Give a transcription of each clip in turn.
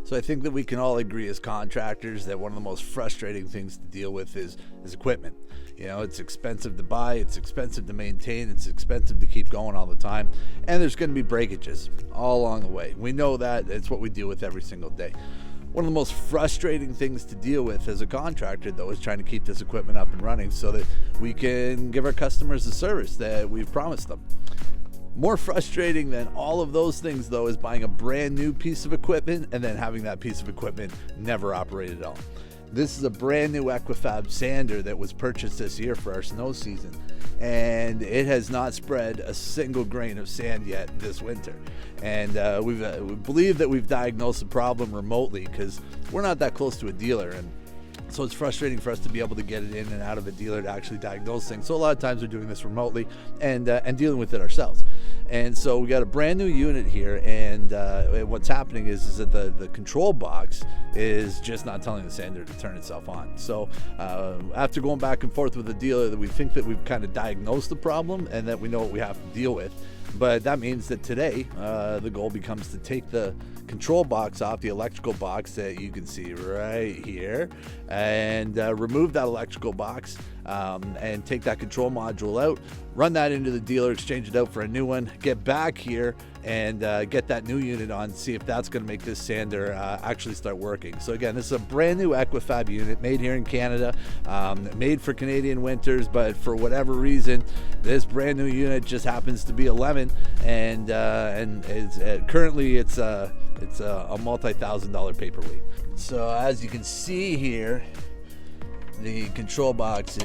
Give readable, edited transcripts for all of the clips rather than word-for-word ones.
So I think that we can all agree as contractors that one of the most frustrating things to deal with is equipment. You know, it's expensive to buy, it's expensive to maintain, it's expensive to keep going all the time, and there's going to be breakages all along the way. We know that. It's what we deal with every single day. One of the most frustrating things to deal with as a contractor, though, is trying to keep this equipment up and running so that we can give our customers the service that we've promised them. More frustrating than all of those things, though, is buying a brand new piece of equipment and then having that piece of equipment never operate at all. This is a brand new Equifab sander that was purchased this year for our snow season, and it has not spread a single grain of sand yet this winter. And we believe that we've diagnosed the problem remotely because we're not that close to a dealer, and so it's frustrating for us to be able to get it in and out of a dealer to actually diagnose things. So a lot of times we're doing this remotely and dealing with it ourselves. And so we got a brand new unit here, and what's happening is that the control box is just not telling the sander to turn itself on. So after going back and forth with the dealer, that we think that we've kind of diagnosed the problem and that we know what we have to deal with. But that means that today the goal becomes to take the control box off, the electrical box that you can see right here, and remove that electrical box and take that control module out, run that into the dealer, exchange it out for a new one, get back here and get that new unit on, see if that's going to make this sander actually start working. So again, this is a brand new Equifab unit made here in Canada, made for Canadian winters, but for whatever reason this brand new unit just happens to be a lemon, and it's, currently it's a multi-$1,000 paperweight. So as you can see here, the control box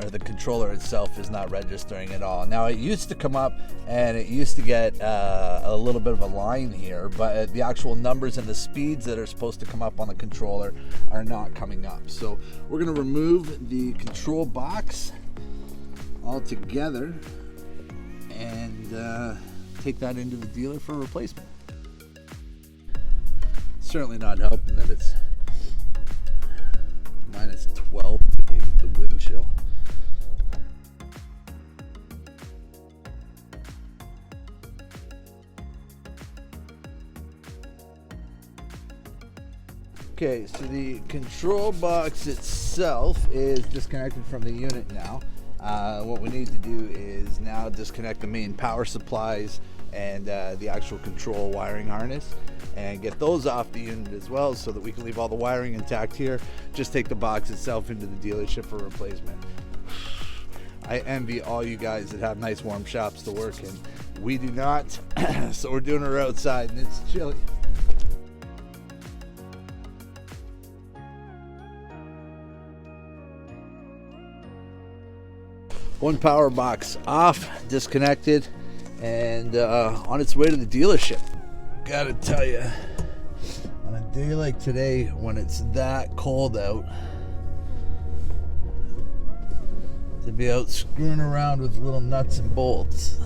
or the controller itself is not registering at all. Now it used to come up and it used to get a little bit of a line here, but the actual numbers and the speeds that are supposed to come up on the controller are not coming up. So we're going to remove the control box altogether and take that into the dealer for replacement. Certainly not helping that it's minus 12 today with the wind chill. Okay, so the control box itself is disconnected from the unit now. What we need to do is now disconnect the main power supplies and the actual control wiring harness and get those off the unit as well so that we can leave all the wiring intact here. Just take the box itself into the dealership for replacement. I envy all you guys that have nice warm shops to work in. We do not, so we're doing it outside and it's chilly. One power box off, disconnected, and on its way to the dealership. Gotta tell you, on a day like today when it's that cold out, to be out screwing around with little nuts and bolts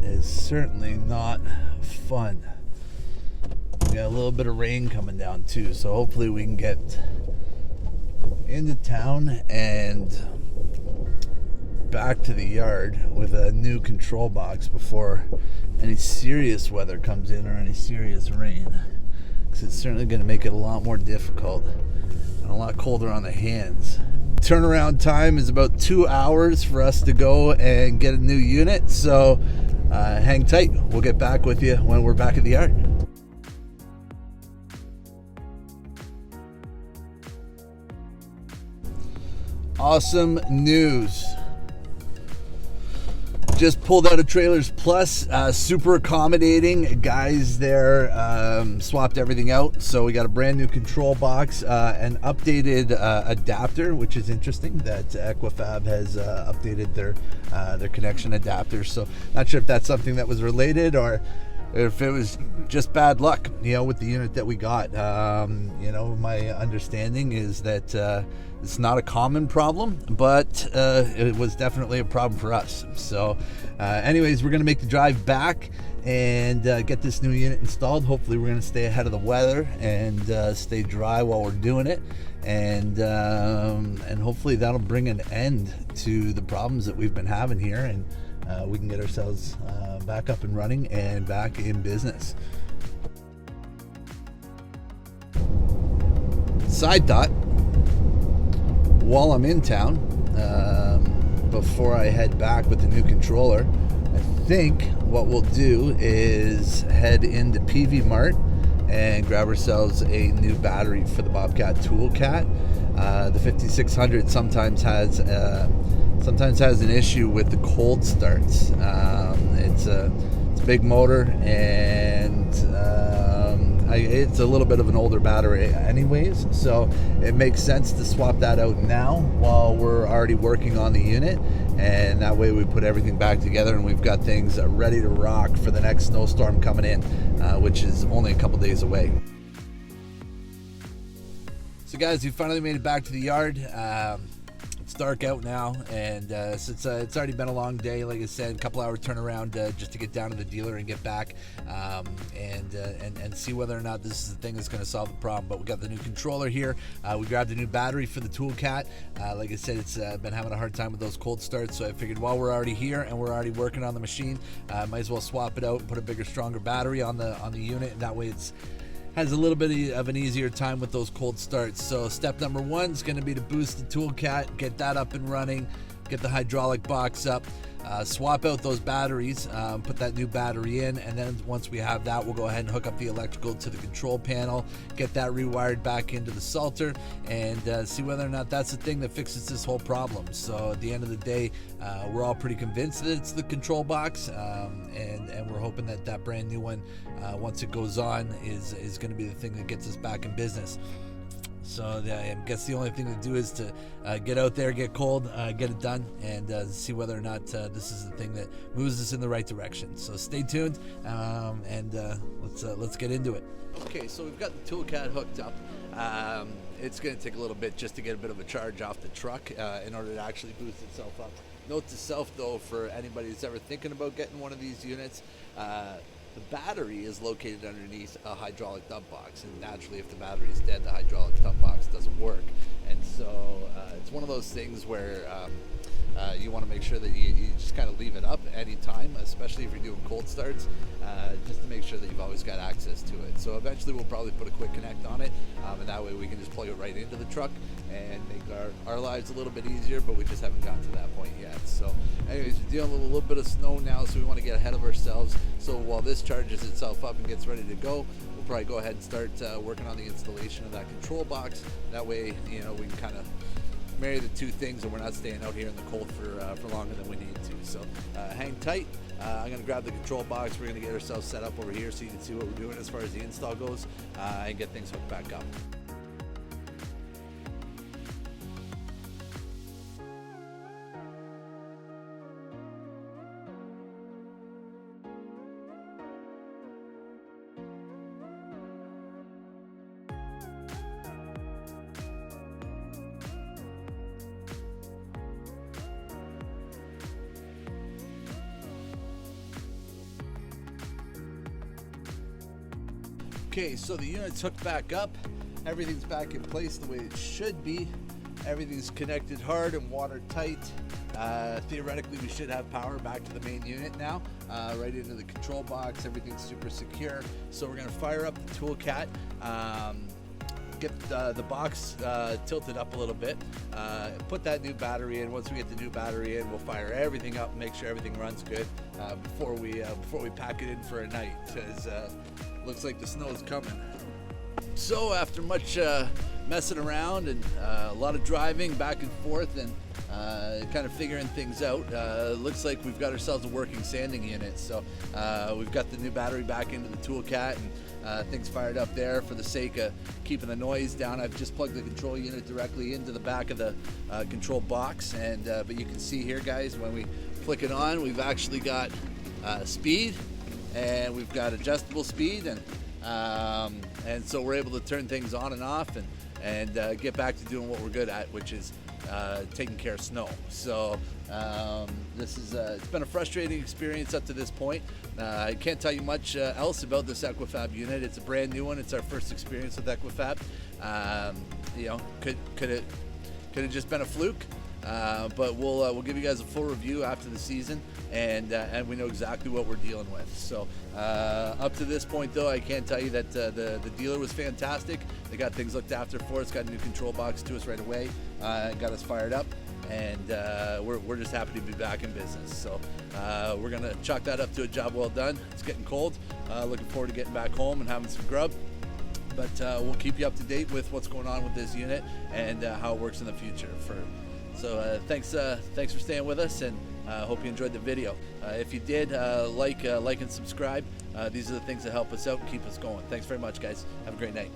is certainly not fun. We got a little bit of rain coming down too, so hopefully we can get into town and back to the yard with a new control box before any serious weather comes in or any serious rain, because it's certainly going to make it a lot more difficult and a lot colder on the hands. Turnaround time is about 2 hours for us to go and get a new unit, so hang tight. We'll get back with you when we're back at the yard. Awesome news. Just pulled out of Trailers Plus, super accommodating guys there, swapped everything out. So we got a brand new control box, an updated adapter, which is interesting that Equifab has updated their connection adapters. So not sure if that's something that was related or if it was just bad luck, with the unit that we got. My understanding is that it's not a common problem, but it was definitely a problem for us. So anyways, we're going to make the drive back and get this new unit installed. Hopefully we're going to stay ahead of the weather and stay dry while we're doing it. And hopefully that'll bring an end to the problems that we've been having here, and we can get ourselves back up and running and back in business. Side thought, while I'm in town, before I head back with the new controller, I think what we'll do is head into PV Mart and grab ourselves a new battery for the Bobcat Toolcat. The 5600 sometimes has an issue with the cold starts. It's a big motor, and it's a little bit of an older battery anyways, so it makes sense to swap that out now while we're already working on the unit, and that way we put everything back together and we've got things ready to rock for the next snowstorm coming in, which is only a couple days away. So guys, we finally made it back to the yard. It's dark out now, and since it's already been a long day, like I said, a couple hour turnaround just to get down to the dealer and get back, and see whether or not this is the thing that's going to solve the problem. But we got the new controller here. We grabbed a new battery for the Toolcat. Like I said, it's been having a hard time with those cold starts, so I figured while we're already here and we're already working on the machine, might as well swap it out and put a bigger, stronger battery on the unit, and that way it's has a little bit of an easier time with those cold starts. So step number one is going to be to boost the Toolcat, get that up and running, get the hydraulic box up, swap out those batteries, put that new battery in, and then once we have that, we'll go ahead and hook up the electrical to the control panel, get that rewired back into the Salter, and see whether or not that's the thing that fixes this whole problem. So at the end of the day, we're all pretty convinced that it's the control box, and we're hoping that that brand new one, once it goes on, is going to be the thing that gets us back in business. So I guess the only thing to do is to get out there, get cold, get it done, and see whether or not this is the thing that moves us in the right direction. So stay tuned, and let's get into it. Okay, so we've got the Toolcat hooked up. It's going to take a little bit just to get a bit of a charge off the truck in order to actually boost itself up. Note to self, though, for anybody who's ever thinking about getting one of these units, the battery is located underneath a hydraulic dump box, and naturally if the battery is dead, the hydraulic dump box doesn't work. And so it's one of those things where you want to make sure that you just kind of leave it up any time, especially if you're doing cold starts, just to make sure that you've always got access to it. So eventually we'll probably put a quick connect on it, and that way we can just plug it right into the truck and make our lives a little bit easier, but we just haven't gotten to that point yet. So anyways, we're dealing with a little bit of snow now, so we want to get ahead of ourselves. So while this charges itself up and gets ready to go, we'll probably go ahead and start working on the installation of that control box. That way, we can kind of marry the two things, and we're not staying out here in the cold for longer than we need to. So hang tight. I'm going to grab the control box. We're going to get ourselves set up over here so you can see what we're doing as far as the install goes, and get things hooked back up. Okay, so the unit's hooked back up. Everything's back in place the way it should be. Everything's connected hard and watertight. Theoretically, we should have power back to the main unit now, right into the control box. Everything's super secure. So we're gonna fire up the Toolcat, get the box tilted up a little bit, put that new battery in. Once we get the new battery in, we'll fire everything up, make sure everything runs good before we pack it in for a night, because looks like the snow is coming. So after much messing around and a lot of driving back and forth and kind of figuring things out, looks like we've got ourselves a working sanding unit. So we've got the new battery back into the Toolcat, and things fired up there. For the sake of keeping the noise down, I've just plugged the control unit directly into the back of the control box, and but you can see here, guys, when we flick it on, we've actually got speed, and we've got adjustable speed, and so we're able to turn things on and off, and get back to doing what we're good at, which is taking care of snow. So this is it's been a frustrating experience up to this point. I can't tell you much else about this Equifab unit. It's a brand new one. It's our first experience with Equifab. Could it just been a fluke? But we'll give you guys a full review after the season, and we know exactly what we're dealing with. So up to this point, though, I can tell you that the dealer was fantastic. They got things looked after for us, got a new control box to us right away, got us fired up, and we're just happy to be back in business. So we're gonna chalk that up to a job well done. It's getting cold. Looking forward to getting back home and having some grub. But we'll keep you up to date with what's going on with this unit and how it works in the future. So thanks for staying with us, and hope you enjoyed the video. If you did, like and subscribe. These are the things that help us out and keep us going. Thanks very much, guys. Have a great night.